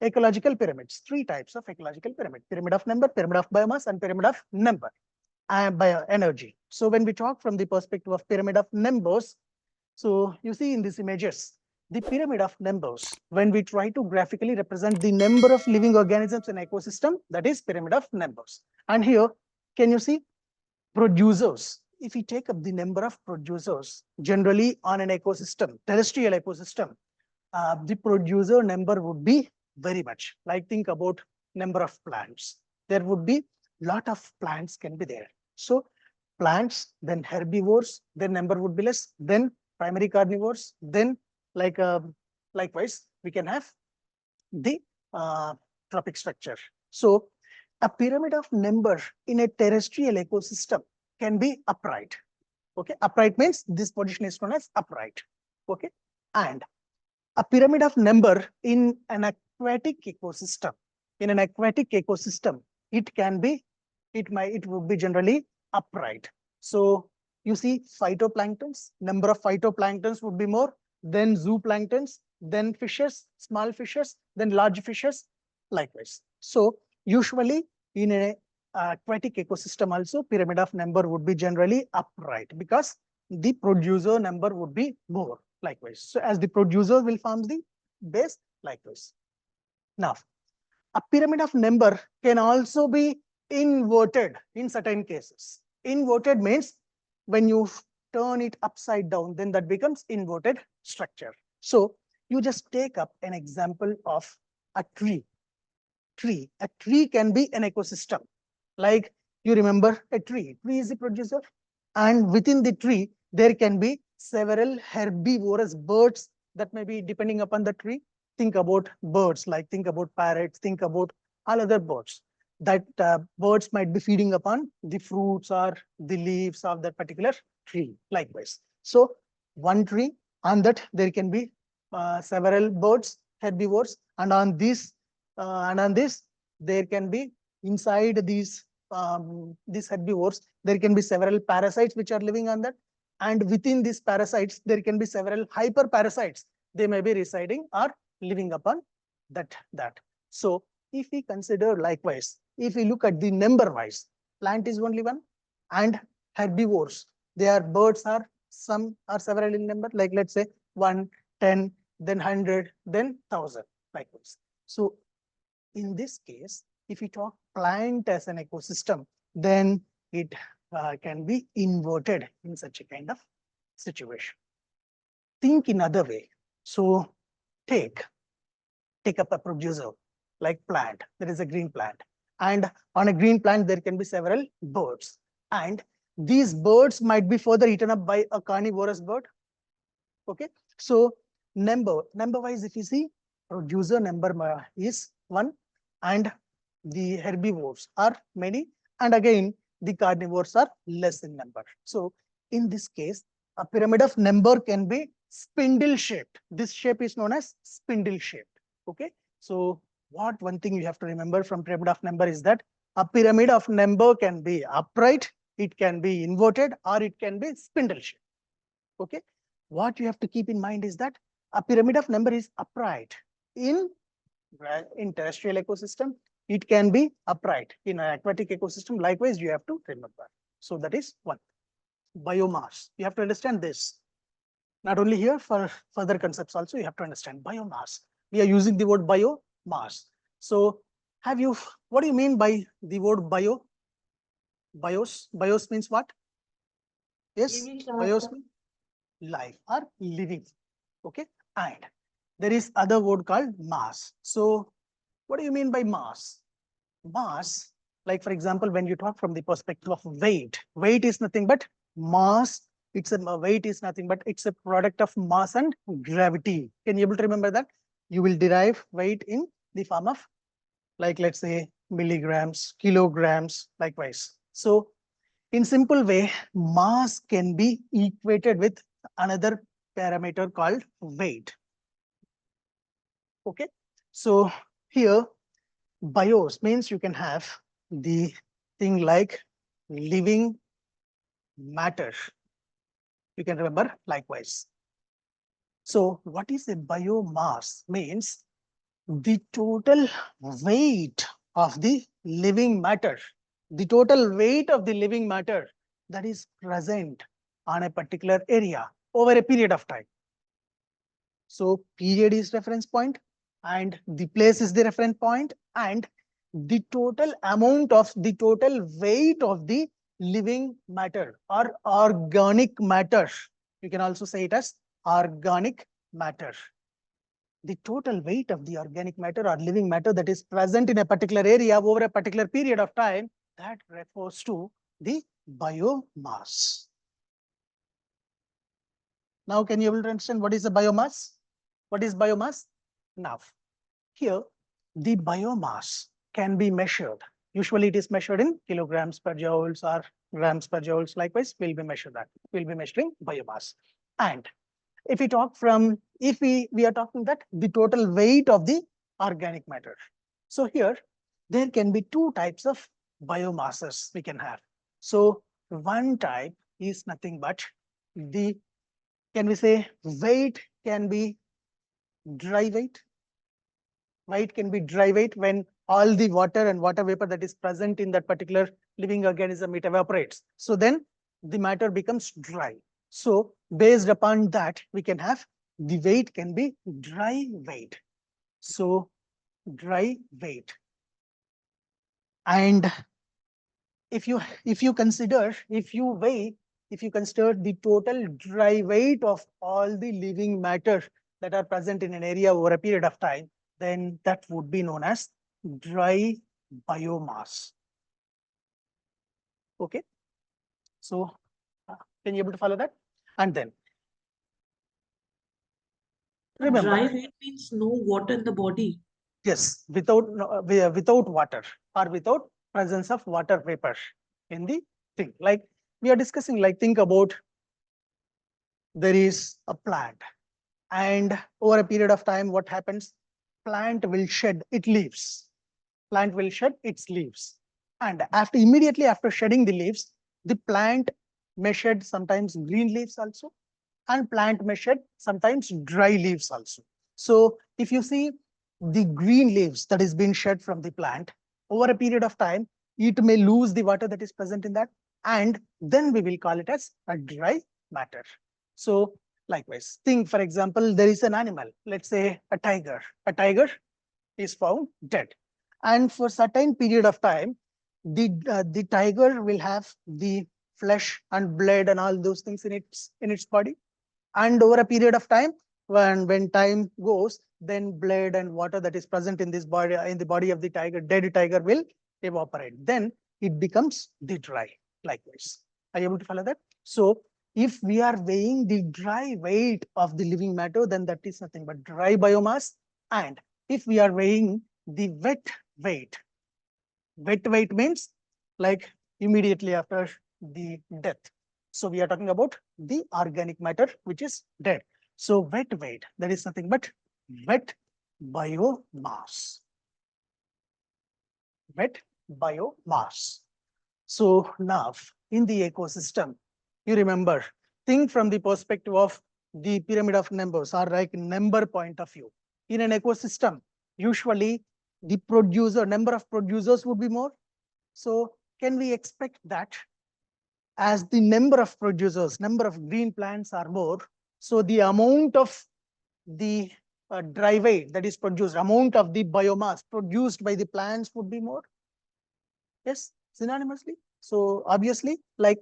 ecological pyramids. Three types of ecological pyramid: pyramid of number, pyramid of biomass, and pyramid of number and bioenergy. So when we talk from the perspective of pyramid of numbers, so you see in these images, the pyramid of numbers, when we try to graphically represent the number of living organisms in ecosystem, that is pyramid of numbers. And here, can you see producers? If we take up the number of producers, generally on an ecosystem, terrestrial ecosystem, the producer number would be very much. Like think about number of plants. There would be lot of plants can be there. So plants, then herbivores, their number would be less, then primary carnivores, then likewise, we can have the trophic structure. So a pyramid of number in a terrestrial ecosystem can be upright. Okay, upright means this position is known as upright. Okay, and a pyramid of number in an aquatic ecosystem. In an aquatic ecosystem, it would be generally upright. So you see phytoplanktons, number of phytoplanktons would be more, then zooplanktons, then fishes, small fishes, then large fishes, likewise. So usually in an aquatic ecosystem also, pyramid of number would be generally upright because the producer number would be more, likewise. So as the producer will form the base, likewise. Now, a pyramid of number can also be inverted in certain cases. Inverted means when you turn it upside down, then that becomes inverted structure. So you just take up an example of a tree. A tree can be an ecosystem. Like you remember a tree. Tree is the producer, and within the tree there can be several herbivorous birds that may be depending upon the tree. Think about birds, like think about parrots, think about all other birds. That birds might be feeding upon the fruits or the leaves of that particular tree, likewise. So one tree, on that there can be several birds, herbivores, and on this there can be inside these herbivores, there can be several parasites which are living on that, and within these parasites there can be several hyperparasites. They may be residing or living upon that. So if we consider likewise, if we look at the number wise, plant is only one, and herbivores, their birds are some are several in number, like let's say 1, 10, then 100, then 1,000, likewise. So in this case, if we talk plant as an ecosystem, then it can be inverted in such a kind of situation. Think in other way. So take up a producer like plant. There is a green plant, and on a green plant there can be several birds, and these birds might be further eaten up by a carnivorous bird. Okay, so number wise, if you see, producer number is 1, and the herbivores are many, and again the carnivores are less in number. So in this case, a pyramid of number can be spindle shaped. This shape is known as spindle shaped. Okay, so what one thing you have to remember from pyramid of number is that a pyramid of number can be upright, it can be inverted, or it can be spindle shaped. Okay, what you have to keep in mind is that a pyramid of number is upright in terrestrial ecosystem. It can be upright in an aquatic ecosystem. Likewise, you have to remember. So that is one. Biomass. You have to understand this. Not only here, for further concepts also, you have to understand biomass. We are using the word biomass. So what do you mean by the word bio? Bios means what? Yes, bios means life or living. Okay, and there is other word called mass. So what do you mean by mass? Mass, like for example, when you talk from the perspective of weight is nothing but mass. Weight is nothing but it's a product of mass and gravity. Can you able to remember that? You will derive weight in the form of, like let's say, milligrams, kilograms, likewise. So in simple way, mass can be equated with another parameter called weight. Okay, so here bios means you can have the thing like living matter. You can remember likewise. So what is a biomass? Means the total weight of the living matter, the total weight of the living matter that is present on a particular area over a period of time. So period is reference point and the place is the reference point, and the total amount of the total weight of the living matter or organic matter. You can also say it as organic matter. The total weight of the organic matter or living matter that is present in a particular area over a particular period of time, that refers to the biomass. Now, can you able to understand what is the biomass? What is biomass? Now, here, the biomass can be measured. Usually it is measured in kilograms per joules or grams per joules. Likewise, we'll be measuring biomass. And if we talk from, if we are talking that the total weight of the organic matter. So here, there can be two types of biomasses we can have. So one type is nothing but the, can we say weight can be dry weight. Weight can be dry weight when all the water and water vapor that is present in that particular living organism, it evaporates. So then the matter becomes dry. So based upon that, we can have the weight can be dry weight. So dry weight. And if you consider the total dry weight of all the living matter that are present in an area over a period of time, then that would be known as dry biomass. Okay. So can you able to follow that? And then remember, dry weight means no water in the body. Yes, without water or without presence of water vapor in the thing. Like we are discussing, like think about there is a plant, and over a period of time, what happens? Plant will shed its leaves. Plant will shed its leaves, and immediately after shedding the leaves, the plant may shed sometimes green leaves also, and plant may shed sometimes dry leaves also. So if you see the green leaves that is being shed from the plant, over a period of time, it may lose the water that is present in that, and then we will call it as a dry matter. So likewise, think for example, there is an animal, let's say a tiger. A tiger is found dead, and for certain period of time, the tiger will have the flesh and blood and all those things in its body. And over a period of time, when time goes, then blood and water that is present in this body, in the body of the tiger, dead tiger, will evaporate. Then it becomes the dry. Likewise, are you able to follow that? So if we are weighing the dry weight of the living matter, then that is nothing but dry biomass. And if we are weighing the wet weight means like immediately after the death. So we are talking about the organic matter which is dead. So wet weight, that is nothing but wet biomass. Wet biomass. So now in the ecosystem, you remember, think from the perspective of the pyramid of numbers or like number point of view. In an ecosystem, usually the number of producers would be more. So can we expect that as the number of producers, number of green plants are more, so the amount of the dry weight that is produced, amount of the biomass produced by the plants would be more? Yes, synonymously. So obviously, like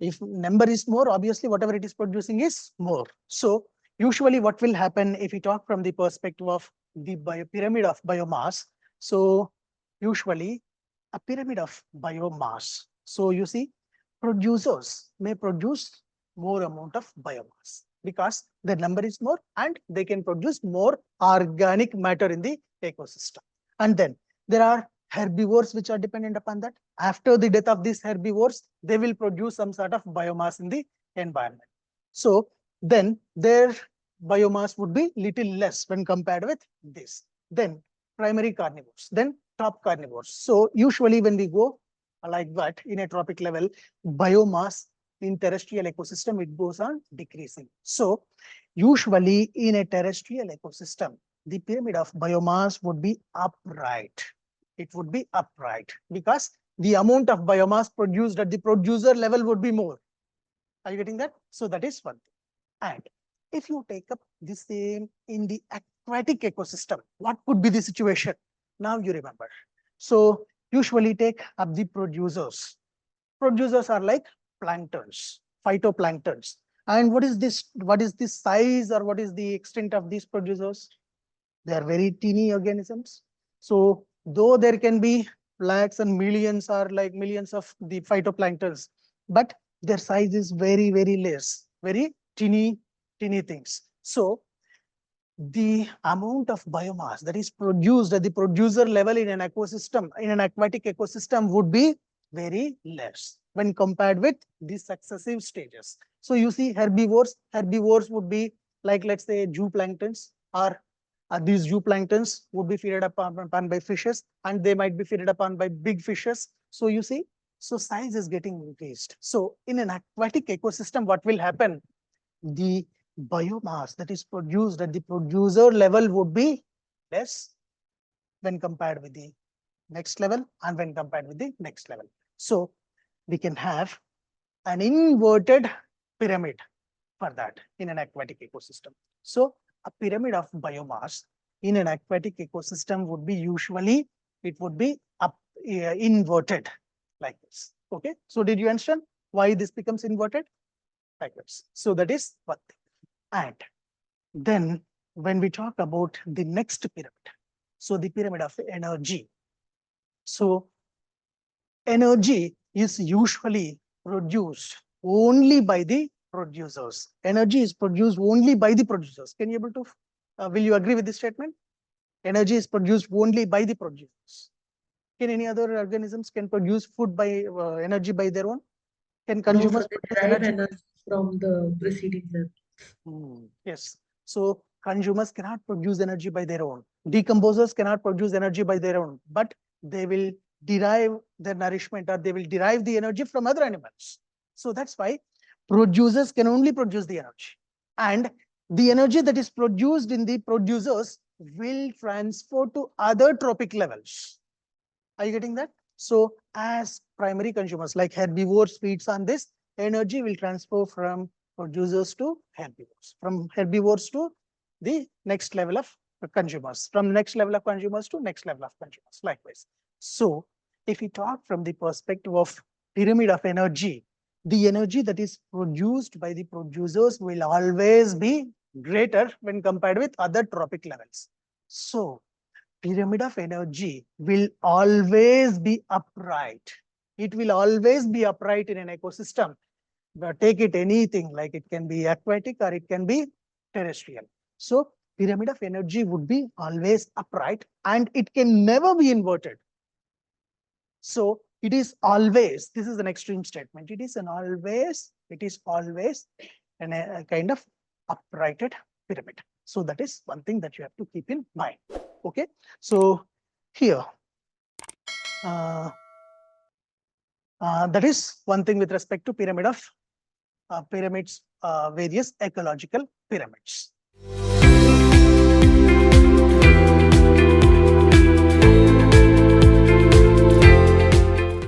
if number is more, obviously whatever it is producing is more. So usually what will happen if we talk from the perspective of the pyramid of biomass? So usually a pyramid of biomass. So you see, producers may produce more amount of biomass because the number is more and they can produce more organic matter in the ecosystem. And then there are herbivores which are dependent upon that. After the death of these herbivores, they will produce some sort of biomass in the environment. So then their biomass would be little less when compared with this. Then primary carnivores, then top carnivores. So usually when we go like that in a tropic level, biomass in terrestrial ecosystem, it goes on decreasing. So usually in a terrestrial ecosystem, the pyramid of biomass would be upright. It would be upright because the amount of biomass produced at the producer level would be more. Are you getting that? So that is one thing. And if you take up the same in the aquatic ecosystem, what could be the situation? Now you remember. So usually take up the producers. Producers are like planktons, phytoplanktons. And what is this? What is the size or what is the extent of these producers? They are very teeny organisms. So though there can be lakhs and millions or like millions of the phytoplanktons, but their size is very, very less, very teeny things. So the amount of biomass that is produced at the producer level in an ecosystem, in an aquatic ecosystem, would be very less when compared with the successive stages. So you see herbivores would be like, let's say, zooplanktons, or these zooplanktons would be fed upon by fishes, and they might be fed upon by big fishes. So you see, so size is getting increased. So in an aquatic ecosystem, what will happen? The biomass that is produced at the producer level would be less when compared with the next level and when compared with the next level. So we can have an inverted pyramid for that in an aquatic ecosystem. So a pyramid of biomass in an aquatic ecosystem would be usually, it would be inverted like this. Okay. So did you understand why this becomes inverted? Like this. So that is one thing. And then when we talk about the next pyramid, so the pyramid of energy. So energy is usually produced only by the producers. Energy is produced only by the producers. Can you able to, will you agree with this statement? Energy is produced only by the producers. Can any other organisms can produce food by energy by their own? Can No, consumers sir, they produce derive energy? energy from the preceding level. Yes. So consumers cannot produce energy by their own. Decomposers cannot produce energy by their own, but they will derive their nourishment, or they will derive the energy from other animals. So that's why producers can only produce the energy. And the energy that is produced in the producers will transfer to other trophic levels. Are you getting that? So as primary consumers, like herbivores feeds on this, energy will transfer from producers to herbivores, from herbivores to the next level of consumers, from next level of consumers to next level of consumers, likewise. So if we talk from the perspective of pyramid of energy, the energy that is produced by the producers will always be greater when compared with other trophic levels. So pyramid of energy will always be upright. It will always be upright in an ecosystem. But take it anything, like it can be aquatic or it can be terrestrial. So pyramid of energy would be always upright and it can never be inverted. So it is always, this is an extreme statement. It is always a kind of uprighted pyramid. So that is one thing that you have to keep in mind. Okay. So here, that is one thing with respect to pyramid of pyramids, various ecological pyramids.